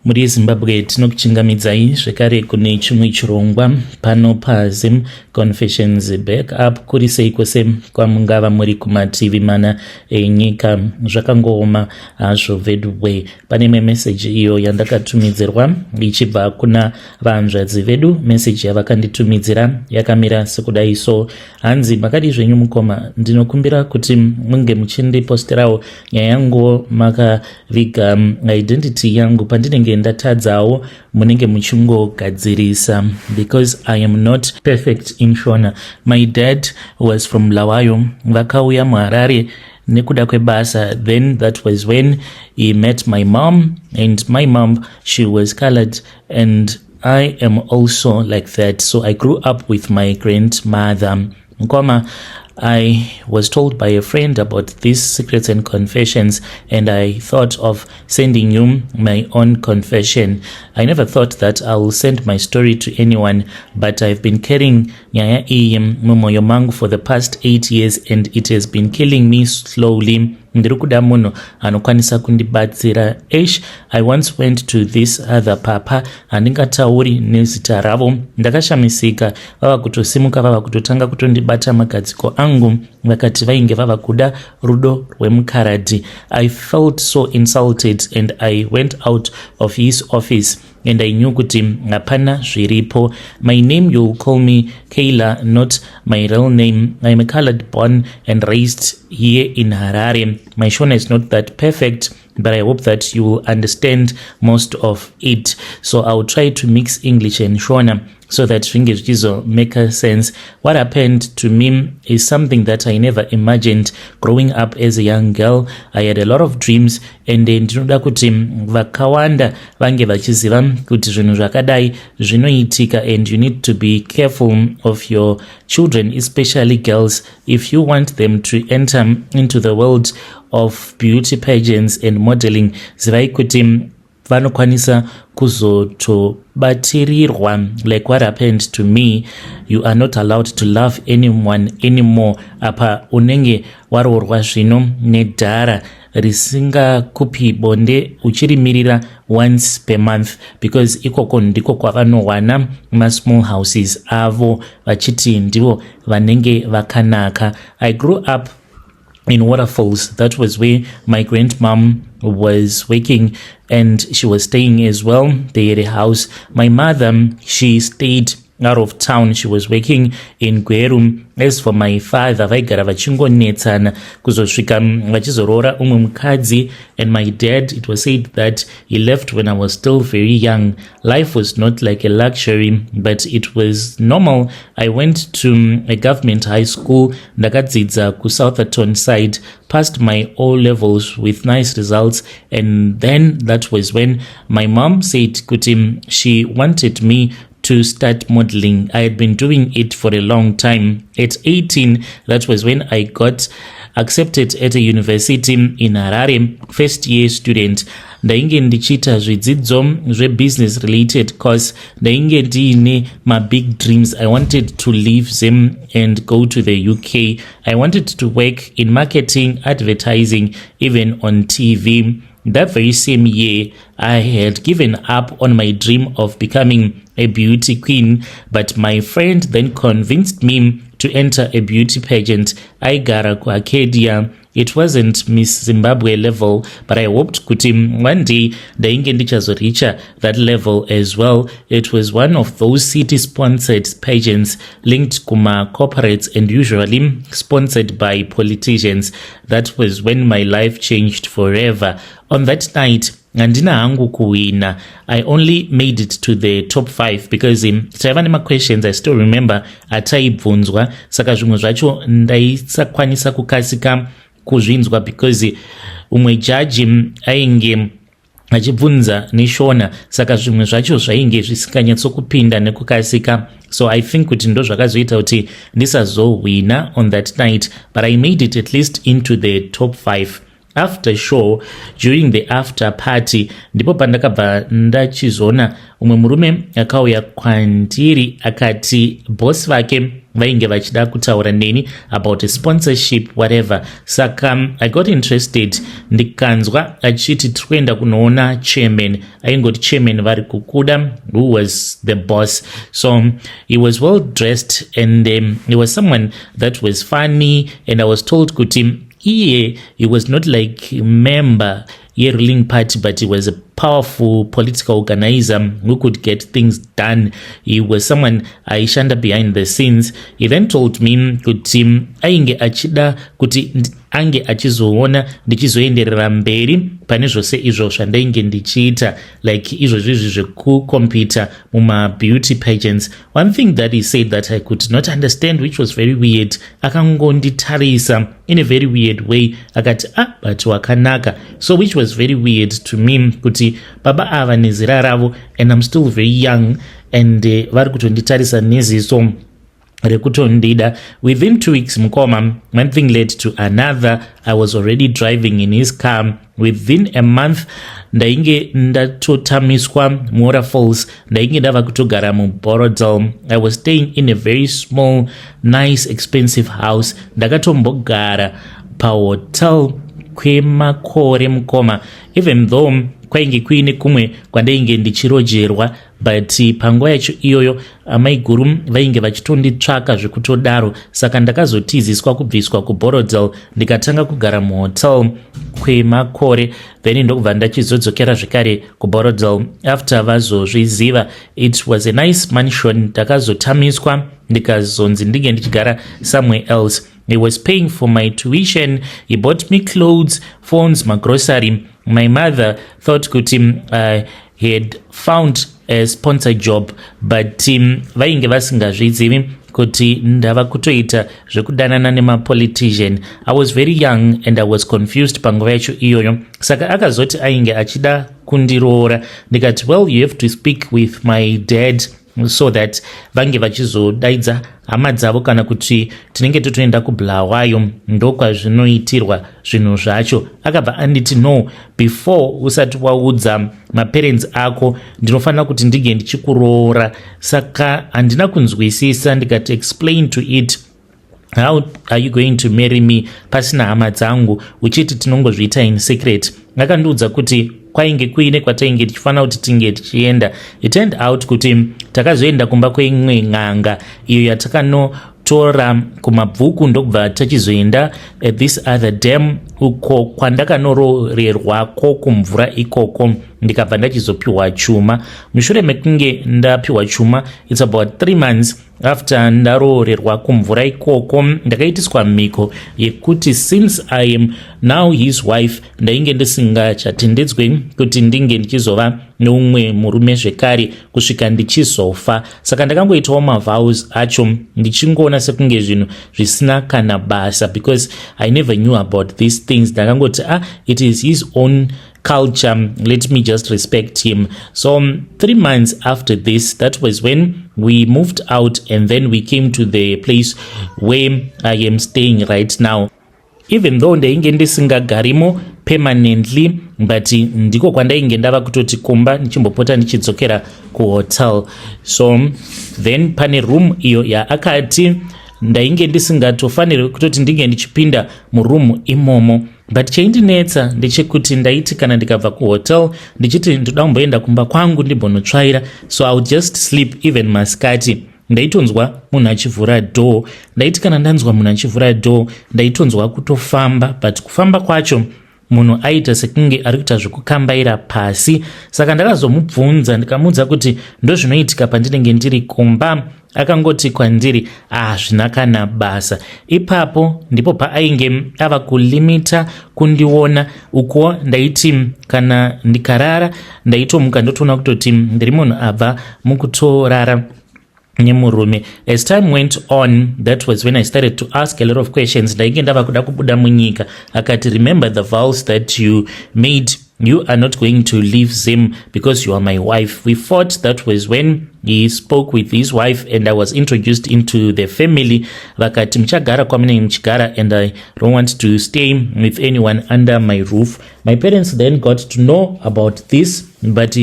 Muri Zimbabwe tinokuchingamidzai zvekare kune chimwe chirongwa pano paZim Confessions Back Up kuri sei kwose kwamungava muri kumativi mana enyika zvakangooma hazvo vedwe. Pane meseji iyo yandakatumidzirwa ichibva kuna vahanzvadzi vedu. Meseji yavakanditumidzira yakamira sekudai so: hanzi makadi zvenyu mukoma, ndinokumbira kuti munge muchindiposterawo nyaya yangu makaviga identity yangu pandinenge ndatadzawo munenge muchingogadzirisa, because I am not perfect in Shona. My dad was from Lawayo, vakauya muHarare nekuda kwebasa. Then that was when he met my mom, and my mom, she was colored, and I am also like that. So I grew up with my grandmother. Nkoma, I was told by a friend about these secrets and confessions, and I thought of sending you my own confession. I never thought that I will send my story to anyone, but I've been carrying nyaya iyi mumoyo mangu for the past 8 years, and it has been killing me slowly. Ndiri kuda munhu anokwanisa kundibatsira. I once went to this other papa, handingatauri nezita ravo. Ndakashamisika, vava kutosimuka, vava kutotanga kutondibata magadziko angu, vakati vainge vava kuda rudo rwemukaradhi. I felt so insulted, and I went out of his office, and I knew kuti hapana zviripo. My name, you'll call me Kayla, not my real name. I'm a colored, born and raised here in Harare. My Shona is not that perfect, but I hope that you will understand most of it. So I'll try to mix English and Shona so that English will make sense. What happened to me is something that I never imagined. Growing up as a young girl, I had a lot of dreams, and ndinoda kuti vakawanda vange vachiziva kuti zvinhu zvakadai zvinoitika, and you need to be careful of your children, especially girls, if you want them to enter into the world of beauty pageants and modeling. Zivai kuti vanokwanisa kuzotobatirirwa, like what happened to me. You are not allowed to love anyone anymore. Apa unenge waroorwa zvino nedhara risingakupi bonde uchirimirira once per month, because ikoko ndiko kwavanowana masmall houses avo vachiti ndivo vanenge vakanaka. I grew up in Waterfalls. That was where my grandmom was working, and she was staying as well. They had a house. My mother, she stayed out of town. She was working in Gweru. As for my father, vaigara vachingonetsana kuzosvika vachizorora umwe mukadzi. And my dad, it was said that he left when I was still very young. Life was not like a luxury, but it was normal. I went to a government high school, ndakadzidza kuSoutherton side, passed my O levels with nice results, and then that was when my mom said kuti she wanted me to start modeling. I had been doing it for a long time. At 18, that was when I got accepted at a university in Harare, first year student. Ndainge ndichita zvidzidzo zvebusiness related course. Ndainge ndiine my big dreams. I wanted to leave them and go to the UK. I wanted to work in marketing, advertising, even on TV. That very same year, I had given up on my dream of becoming a beauty queen, but my friend then convinced me to enter a beauty pageant. Aigara ku Arcadia. It wasn't Miss Zimbabwe level, but I hoped kuti one day ndainge ndichazoricha that level as well. It was one of those city-sponsored pageants linked kuma corporates and usually sponsored by politicians. That was when my life changed forever. On that night, handina hangu kuwina. I only made it to the top 5 because taiva nema questions I still remember ataibvunzwa, saka zvimwe zvacho ndaisakwanisa kukasika kuzvinzwa because umwe jaji ainge achibvunza neshona, saka zvimwe zvacho zvainge zvisinganyatsokupinda nekukasika. So I think kuti ndo zvakazoita kuti ndisazowina on that night, but I made it at least into the top 5. After show, during the after party, ndipo pandakabva ndachizona umwe murume akauya kwandiri akati boss vake vainge vachida kutaura neni about a sponsorship whatever. Saka I got interested, ndikanzwa achiti tiri kuenda kunoona chairman, aingoti chairman vari kukuda, who was the boss. So he was well dressed and he was someone that was funny, and I was told kuti he was not like a member a ruling party, but he was a powerful political organizer who could get things done. He was someone aishanda behind the scenes. He then told me kuti ainge achida kuti ange achizoona ndichizoenderera mberi pane zvose izvo zvandainge ndichiita, like izvozvizvi zvekukompita muma beauty pageants. One thing that he said that I could not understand, which was very weird, akangonditarisa in a very weird way akati but wakanaka. So which was very weird to me kuti baba ava nezera ravo and I'm still very young, and vari kutonditarisa neziso rekutondida. Within 2 weeks mukoma, one thing led to another. I was already driving in his car. Within a month ndainge ndatotamiswa Mora Falls, ndainge ndava kutogara muBorodale. I was staying in a very small nice expensive house. Ndakatombogara pahotel kwemakore mukoma, even though kwainge kuine kumwe kwandainge ndichirojerwa, but panguva yacho iyoyo amai guru vainge vachitonditsvaka zvekutodaro. Saka ndakazotiziswa kubviswa kuBorodale ndikatanga kugara muhotel kwemakore, then ndokubva ndachizodzokera zvekare kuBorodale after vazozviziva. It was a nice mansion. Ndakazotamiswa ndikazonzi ndinge ndichigara somewhere else. He was paying for my tuition. He bought me clothes, phones, my grocery. My mother thought kuti he had found a sponsor job, but vainge vasingazvizivi kuti ndava kutoita zvekudanana nemapolitician. I was very young and I was confused panguva yacho iyoyo. Saka akazoti ainge achida kundiroora. Ndikati, well, you have to speak with my dad so that vange vachizodaidza hama dzavo kana kuti tinenge totoenda kuBulawayo ndokwazvinoitirwa zvinhu zvacho. Akabva anditi, no, before usati waudza maparents ako ndinofanira kuti ndige ndichikuroora. Saka handina kunzwisisa. Ndikati explain to it, how are you going to marry me pasina hama dzangu uchiti tinongozviita in secret. Akandiudza kuti kwainge kuine kwatainge tichifanira kuti tinge tichienda. It turned out kuti takazoenda kumba kweimwe n'anga iyo yatakanotora kumabvuku ndokubva tachizoenda at this other dam uko kwandakanoroorerwako kumvura ikoko, ndikabva ndachizopiwa chuma. Mushure mekunge ndapiwa chuma, it's about 3 months after ndaroorerwa kumvura ikoko, ndakaitiswa mhiko yekuti since I am now his wife ndainge ndisingachatendedzwe kuti ndinge ndichizova neumwe murume zvekare kusvika ndichizofa. Saka ndakangoitawo mavows acho ndichingoona sekunge zvinhu zvisina kana basa, because I never knew about these things. Ndakangoti it is his own culture, let me just respect him. So 3 months after this, that was when we moved out, and then we came to the place where I am staying right now. Even though ndainge ndisingagarimo permanently, but ndiko kwandainge ndava kutoti kumba ndichimbopota ndichidzokera kuhotel. So then pane room iyo yaakati ndainge ndisingatofanirwi kutoti ndinge ndichipinda murumu imomo. But chaindinetsa ndechekuti ndaiti kana ndikabva kuhotel ndichiti ndoda kumboenda kumba kwangu ndimbonotsvaira, so I would just sleep even masikati. Ndaitonzwa munhu achivhura door. Ndaiti kana ndanzwa munhu achivhura door ndaitonzwa kutofamba, but kufamba kwacho munhu aita sekunge ari kuita zvekukambaira pasi. Saka ndakazomubvunza ndikamuudza kuti ndozvinoitika pandinenge ndiri kumba. Akangoti kwandiri, zvina kana basa. Ipapo ndipo paainge ava kulimita kundiona. Uko ndaiti kana ndikarara ndaitomuka ndotoona kutoti ndiri munhu abva mukutorara nemurume. As time went on, that was when I started to ask a lot of questions. Ndainge ndava kuda kubuda munyika. Akati, remember the vows that you made. You are not going to leave them because you are my wife. We thought that was when he spoke with his wife and I was introduced into the family. Vakati, mchagara kwamine mchigara, and I don't want to stay with anyone under my roof. My parents then got to know about this but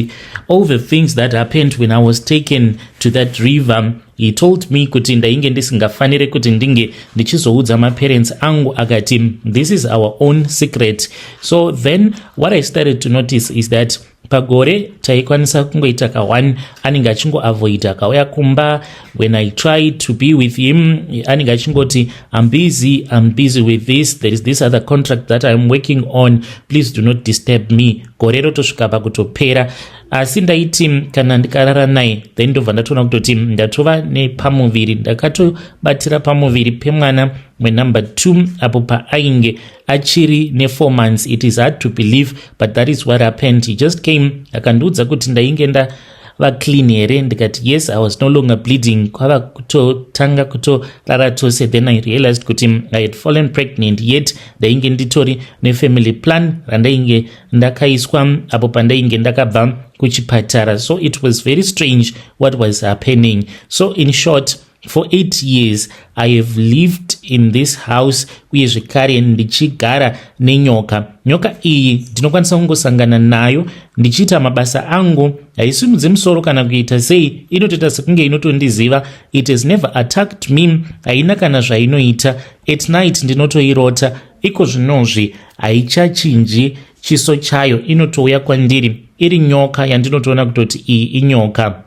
all the things that happened when I was taken to that river, he told me kuti ndainge ndisingafanire kuti ndinge ndichizoudza maparents angu, akati this is our own secret. So then what I started to notice is that pagore taikwanisa kungoita ka1 anenge achingoavoida akauya kumba. When I tried to be with him, anenge achingoti I'm busy with this, there is this other contract that I'm working on, please do not disturb me. Gore rotosvika pakutopera, asi ndaiti kana ndikarara naye then ndobva ndatoona kutoti ndatova nepamuviri, ndakatobatira pamuviri pemwana wenumber 2 apo paainge achiri ne4 months. It is hard to believe, but that is what happened. He just came akandiudza kuti ndainge ndava clean here, ndikati yes, I was no longer bleeding. Kwava kutotanga kutorara tose, then I realized kuti I had fallen pregnant, yet ndainge nditori nefamily plan randainge ndakaiswa apo pandainge ndakabva kuchipatara. So it was very strange what was happening. So in short, for 8 years I have lived in this house, uye zvekare ndichigara nenyoka. Nyoka iyi ndinokwanisa kungosangana nayo ndichiita mabasa angu, haisimudzi musoro kana kuita sei, inotoita sekunge inotondiziva. It has never attacked me, haina kana zvainoita. At night ndinotoirota, iko zvinozvi haichachinji chiso chayo, inotouya kwandiri iri nyoka yandinotoona kutoti iyi inyoka,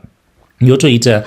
yotoita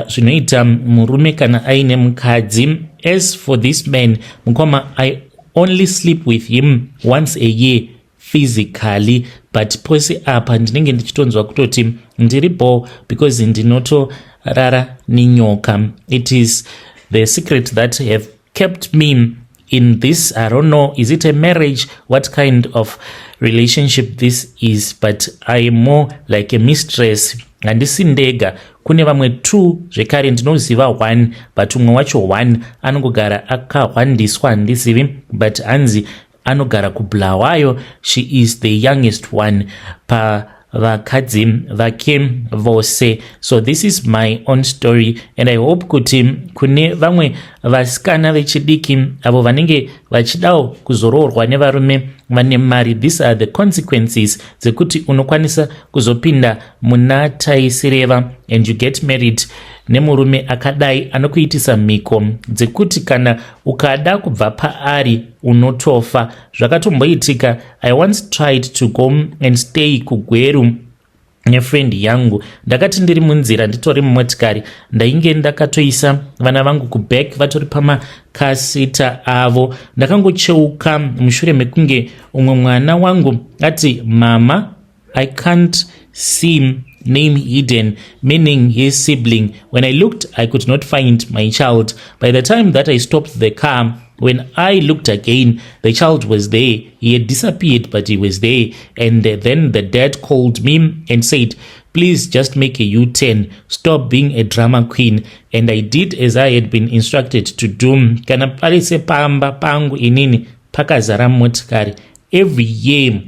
zvinoita murume kana aine mukadzi. As for this man mukoma, I only sleep with him once a year physically, but pose apa ndinenge ndichitonzwa kutoti ndiripo because ndinotorara nenyoka. It is the secret that have kept me in this. I don't know, is it a marriage, what kind of relationship this is, but I am more like a mistress. Handisi ndega, kune vamwe 2 zvekare ndinoziva 1, but umwe wacho 1 anongogara akahwandiswa, handizivi, but hanzi anogara kuBulawayo. She is the youngest one pavakadzi vake vose. So this is my own story, and I hope kuti kune vamwe vasikana vechidiki avo vanenge vachidawo kuzoroorwa nevarume vane mari, these are the consequences dzekuti unokwanisa kuzopinda muna taisireva and you get married nemurume akadai anokuitisa mhiko dzekuti kana ukada kubva paari unotofa. Zvakatomboitika. I once tried to go and stay kugweru nefriend yangu. Ndakati ndiri munzira nditori mumotikari, ndainge ndakatoisa vana vangu kuback vatori pamakasita avo. Ndakangocheuka mushure mekunge umwe mwana wangu ati, mama, I can't see name hidden, meaning his sibling. When I looked, I could not find my child. By the time that I stopped the car, when I looked again, the child was there. He had disappeared, but he was there. And then the dad called me and said, please just make a U-turn. Stop being a drama queen. And I did as I had been instructed to do. Kana parise pamba pangu inini pakazara motikari. Every year,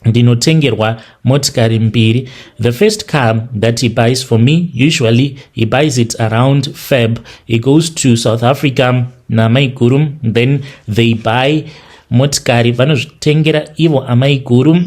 ndinotengerwa motikari mbiri. The first car that he buys for me, usually he buys it around Feb. He goes to South Africa namaiguru, then they buy motikari vanozvitengera ivo amaiguru,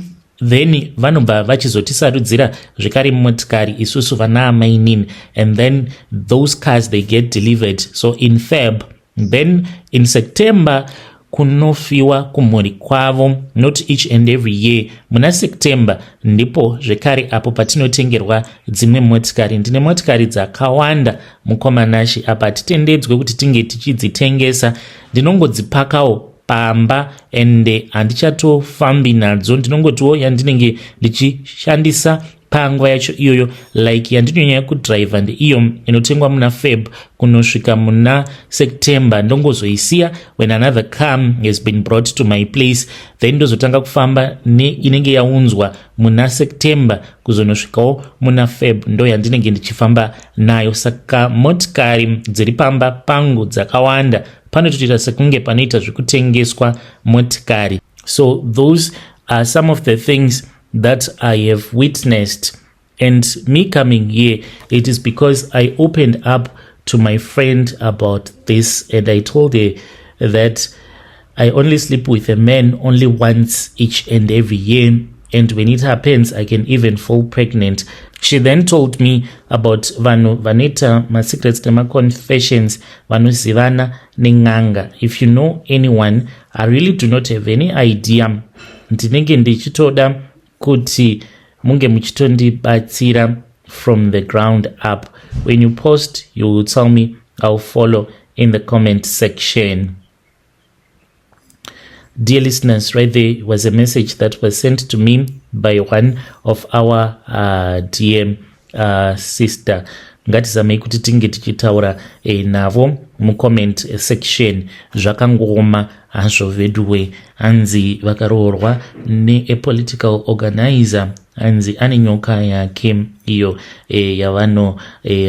then vanobva vachizotisarudzira zvekare motikari isusu vana amainini, and then those cars they get delivered. So in Feb, then in September kunofiwa kumhuri kwavo, not each and every year. Muna September ndipo zvekare apo patinotengerwa dzimwe motikari. Ndine motikari dzakawanda mukomanashi apa hatitendedzwe kuti tinge tichidzitengesa. Ndinongodzipakawo pamba ende handichatofambi nadzo, ndinongotiwo yandinenge ndichishandisa panguva yacho iyoyo, like yandinonyanya kudriver ndeiyo inotengwa muna Feb kunosvika muna September. Ndongozoisiya when another car has been brought to my place, then ndozotanga kufamba inenge yaunzwa muna September kuzonosvikawo muna Feb, ndo yandinenge ndichifamba nayo. Saka motikari dziri pamba pangu dzakawanda, panotoita sekunge panoita zvekutengeswa motikari. So those are some of the things that I have witnessed. And me coming here, it is because I opened up to my friend about this, and I told her that I only sleep with a man only once each and every year. and when it happens I can even fall pregnant. She then told me about vanhu vanoita ma-secrets nema-confessions vanozivana neng'anga. If you know anyone, I really do not have any idea. Ndinenge ndichitoda kuti munge muchitondibatsira from the ground up. When you post, you will tell me, I'll follow in the comment section. Dear listeners, right there was a message that was sent to me by one of our DM sister. Ngatizamei kuti tinge tichitaura navo mucomment section. Zvakangoma hazvo veduwe. Anzi vakaroorwa ne political organizer. Anzi ane nyoka yake iyo yavano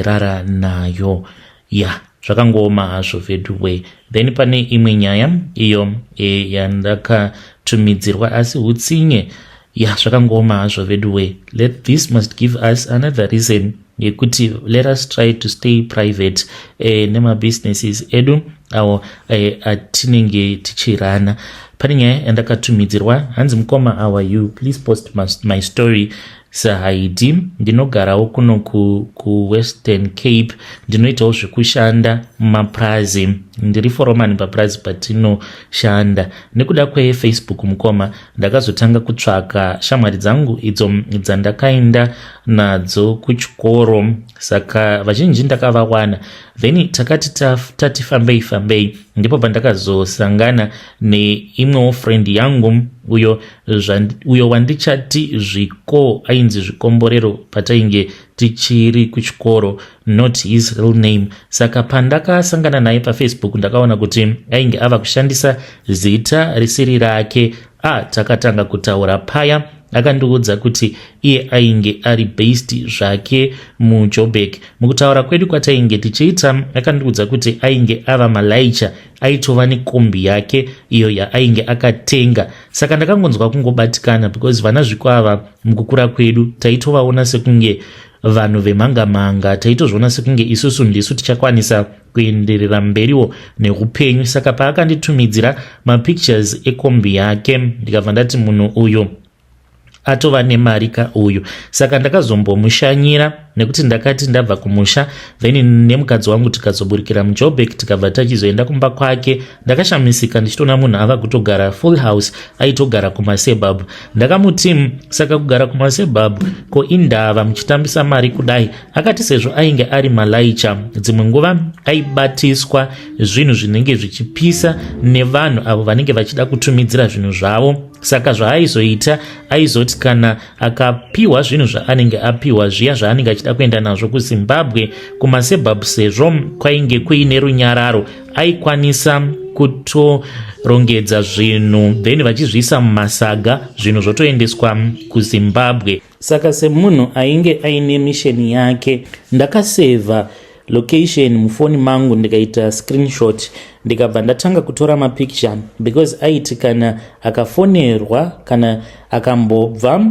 rara nayo. Yeah. Zvakangoma hazvo veduwe. Then pane imwe nyaya iyo yandakatumidzirwa asi hutsinye. Zvakangoma hazvo veduwe. This must give us another reason yekuti let us try to stay private nema businesses edu awo atinenge tichirana. Pane nyaya yandakatumidzirwa hanzi mukoma, how are you? Please post my story. Sahaidi, ndinogarawo kuno ku Western Cape, ndinoitawo zvekushanda mumaprazi, ndiri foromani paprazi patinoshanda. Nekuda Facebook mukoma, ndakazotanga kutsvaka shamwari dzangu idzo dzandakaenda nadzo kuchikoro, saka vazhinji ndakavawana. Then takati fambei, ndipo pandakazosangana neimwewo friend yangu uyo wandichati zviko ainzi zvikomborero patainge tichiri kuchikoro, not his real name. Saka pandakasangana naye paFacebook ndakaona kuti ainge ava kushandisa zita risiri rake. Takatanga kutaura paya. Akandiudza kuti iye ainge ari based zvake muJoburg. Mukutaura kwedu kwatainge tichiita, akandiudza kuti ainge ava malaicha, aitova nekombi yake iyo yainge akatenga. Saka ndakangonzwa kungobatikana, because vana zvikwava mukukura kwedu taitovaona sekunge vanhu vemanga-manga, taitozviona sekunge isusu ndisu tichakwanisa kuenderera mberiwo neupenyu. Saka paakanditumidzira mapictures ekombi yake, ndikabva ndati munhu uyu atova nemari uyu. Saka ndakazombomushanyira nekuti ndakati ndabva kumusha, then nemukadzi wangu tikazoburikira muJoburg, tikabva tachizoenda kumba kwake. Ndakashamisika ndichitoona munhu ava kutogara full house, aitogara kumasebhabhu. Ndakamuti saka kugara kumasebhabhu ko indava muchitambisa mari kudai? Akati sezvo ainge ari malaicha, dzimwe nguva aibatiswa zvinhu zvinenge zvichipisa nevanhu avo vanenge vachida kutumidzira zvinhu zvavo. Saka zvaaizoita aizoti kana akapiwa zvinhu zvaanenge apiwa zviya zvaanenge achida kuenda nazvo kuZimbabwe kumasebhabhu, sezvo kwainge kuine runyararo, aikwanisa kutorongedza zvinhu then vachizviisa mumasaga, zvinhu zvotoendeswa kuZimbabwe. Saka semunhu ainge aine misheni yake, ndakaseva location mufoni mangu, ndikaita screenshot, ndikabva ndatanga kutora mapicture, because aiti kana akafonerwa kana akambobva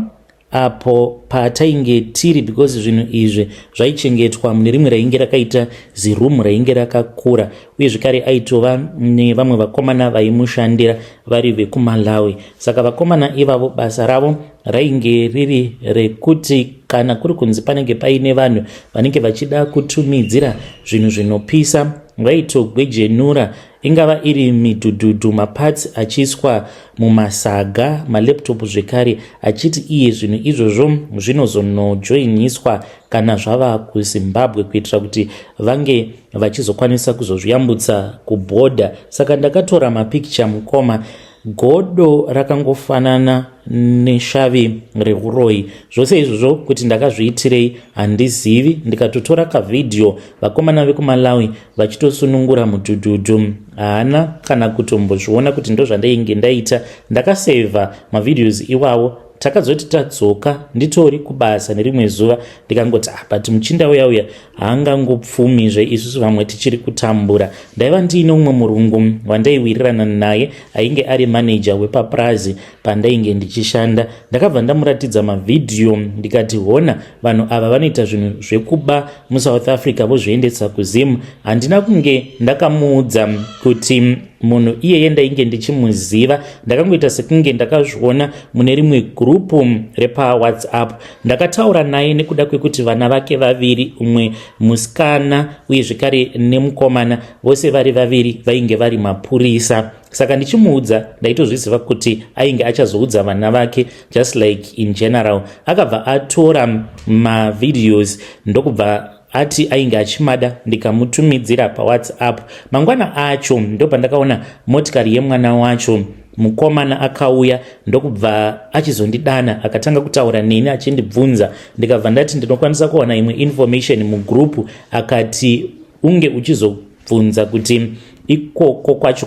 apo patainge tiri, because zvinhu izvi zvaichengetwa mune rimwe rainge rakaita zirumu rainge rakakura, uye zvekare aitova nevamwe vakomana vaimushandira vari vekuMalawi. Saka vakomana ivavo basa ravo rainge riri rekuti kana kuri kunzi panenge paine vanhu vanenge vachida kutumidzira zvinhu zvinopisa, vaitogwejenura ingava iri midhudhudhu, maparts achiiswa mumasaga, malaptop zvekare, achiti iye zvinhu izvozvo zvinozonojoiniswa kana zvava kuZimbabwe, kuitira kuti vange vachizokwanisa kuzozviyambutsa kubhodha. Saka ndakatora mapicture mukoma. Godo rakangofanana neshavi reuroi. Zvose izvozvo kuti ndakazviitirei handizivi. Ndikatotora kavidhio vakomana vekuMalawi vachitosunungura mudhudhudhu, haana kana kutombozviona kuti ndo zvandainge ndaita. Ndakaseva mavidhios iwawo. Takazoti tadzoka nditori kubasa nerimwe zuva, ndikangoti but muchinda uya haangangopfumizve isusu vamwe tichiri kutambura. Ndaiva ndiine umwe murungu wandaiwirirana naye, ainge ari manager wepaprazi pandainge ndichishanda. Ndakabva ndamuratidza mavidhio ndikati, hona vanhu ava vanoita zvinhu zvekuba muSouth Africa vozviendesa kuZim. Handina kunge ndakamuudza kuti munhu iyeye ndainge ndichimuziva. Ndakangoita sekunge ndakazviona mune rimwe gurupu repawhatsapp. Ndakataura naye nekuda kwekuti vana vake vaviri, umwe musikana uye zvekare nemukomana, vose vari vaviri vainge vari mapurisa. Saka ndichimuudza ndaitozviziva kuti ainge achazoudza vana vake just like in general. Akabva atora mavideos ndokubva ati ainge achimada, ndikamutumidzira pawhatsapp. Mangwana acho ndopandakaona motikari yemwana wacho, mukomana akauya ndokubva achizondidana akatanga kutaura neni achindibvunza. Ndikabva ndati ndinokwanisa kuwana imwe information mugrupu. Akati unge uchizobvunza kuti ikoko kwacho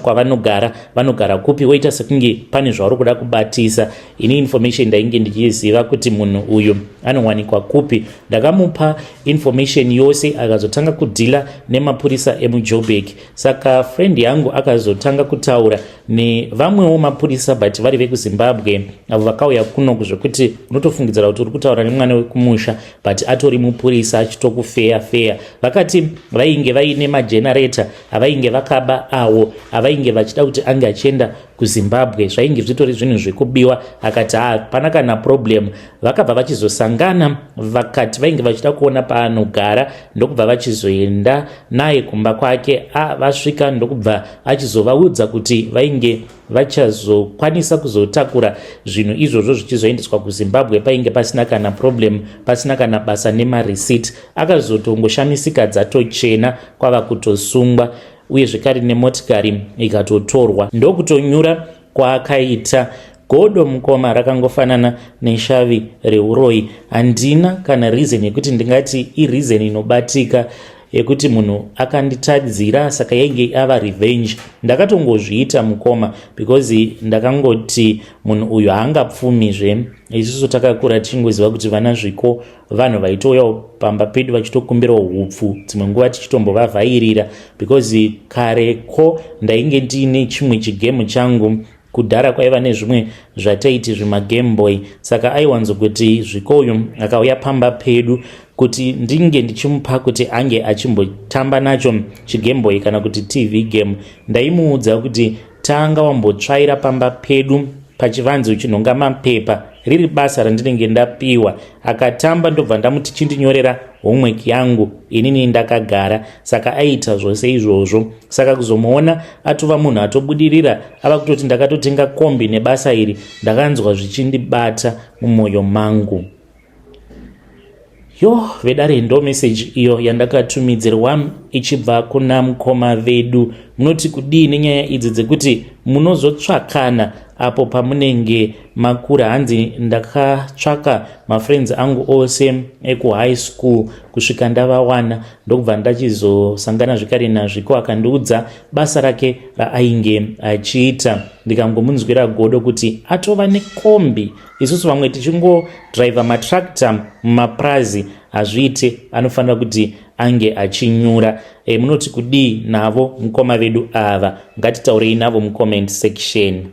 vanogara kupi, woita sekunge pane zvauri kuda kubatisa. Ini information ndainge ndichiziva kuti munhu uyu anowanikwa kupi. Ndakamupa information yose, akazotanga kudhila nemapurisa emuJoburg. Saka friend yangu akazotanga kutaura nevamwewo mapurisa but vari vekuZimbabwe, avo vakauya kuno zvekuti unotofungidzira kuti uri kutaura nemwana wekumusha but atori mupurisa achitokufeya. Vakati vainge vaine magenerator avainge vakaba awo avainge vachida kuti ange achienda kuZimbabwe, zvainge zvitori zvinhu zvekubiwa. Akati hapana kana problem. Vakabva vachizosangana, vakati vainge vachida kuona paanogara, ndokubva vachizoenda naye kumba kwake. Vasvika ndokubva achizovaudza kuti vainge vachazokwanisa kuzotakura zvinhu izvozvo zvichizoendeswa kuZimbabwe painge pasina kana problem, pasina kana basa nemareceipt. Akazotongoshamisika dzatochena kwava kutosungwa, uye zvekare nemotikari ikatotorwa. Ndokutonyura kwaakaita. Godo mukoma rakangofanana neshavi reuroyi. Handina kana reason yekuti ndingati ireason inobatika yekuti munhu akanditadzira saka yainge ava revenge. Ndakatongozviita mukoma because ndakangoti munhu uyu haangapfumizve. Isusu takakura tichingoziva kuti vana zviko vanhu vaitouyawo pamba pedu vachitokumbirawo hupfu, dzimwe nguva tichitombovavhairira because kareko ndainge ndiine chimwe chigemu changu. Kudhara kwaiva nezvimwe zvataiti zvimagameboy, saka aiwanzokuti zvikoyo akauya pamba pedu kuti ndinge ndichimupa kuti ange achimbotamba nacho chigameboy kana kuti TV game. Ndaimuudza kuti tanga wambotsvaira pamba pedu pachivanze uchinhonga mapepa, riri basa randinenge ndapiwa. Akatamba ndobva ndamuti chindinyorera homework yangu, inini ndakagara. Saka aita zvose izvozvo. Saka kuzomuona atova munhu atobudirira, ava kutoti ndakatotenga kombi nebasa iri, ndakanzwa zvichindibata mumwoyo mangu. Vedare ndo message iyo yandakatumidzirwa ichibva kuna mukoma vedu. Munoti kudii nenyaya idzi dzekuti munozotsvakana apo pamunenge makura? Hanzi ndakatsvaka mafriends angu ose ekuhigh school kusvika ndavawana, ndokubva ndachizosangana zvikare nazviko. Akandiudza basa rake raainge achiita. Ndikangomunzwira godo kuti atova nekombi. Isusu vamwe tichingodriva matractor mumaprazi hazviite, anofanira kuti ange achinyura. Munoti kudii navo mukoma vedu ava? Ngatitaurei navo mucomment section.